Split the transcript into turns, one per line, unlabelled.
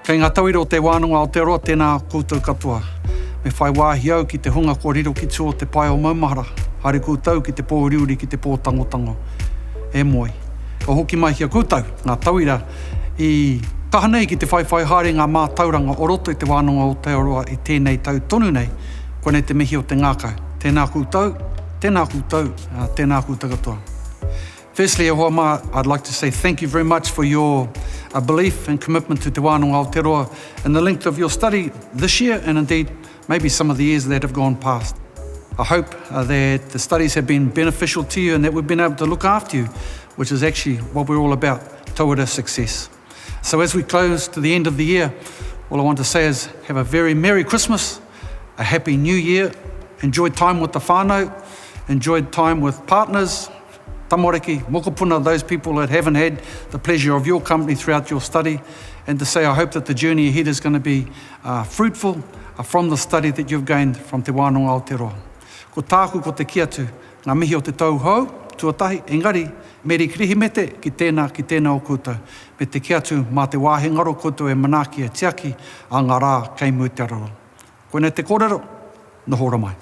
Kei ngā tauira o te wānanga o te roa, tēnā koutou katoa. Me whai wāhi au ki te hunga ko riro ki tū o te pai o maumahara. Haere koutou ki te pōuriuri ki te pōtangotango. E moi. Ko hoki mai kia koutou, ngā tauira i kahanei ki te whaiwhai haere ngā mātauranga o roto i te wānanga o te roa i tēnei tau tonu nei, kone te mihi o te ngākau. Tēnā koutou, tēnā koutou, tēnā koutou katoa. Firstly, I'd like to say thank you very much for your belief and commitment to Te Wānanga Aotearoa and the length of your study this year and indeed maybe some of the years that have gone past. I hope that the studies have been beneficial to you and that we've been able to look after you, which is actually what we're all about, tauira success. So as we close to the end of the year, all I want to say is have a very Merry Christmas, a Happy New Year, enjoy time with the whānau, enjoy time with partners, tamariki, mokopuna, those people that haven't had the pleasure of your company throughout your study, and to say I hope that the journey ahead is going to be fruitful from the study that you've gained from Te Wānanga Aotearoa. Ko tāku ko te kiatu, ngā mihi o te tau hau, tuatahi, engari, meri kirihimete ki tēnā o koutou. Me te kiatu mā te wāhi ngaro koutou e manaki e tiaki a ngā rā kei Aotearoa. Koe nei te kōrero, nohora mai.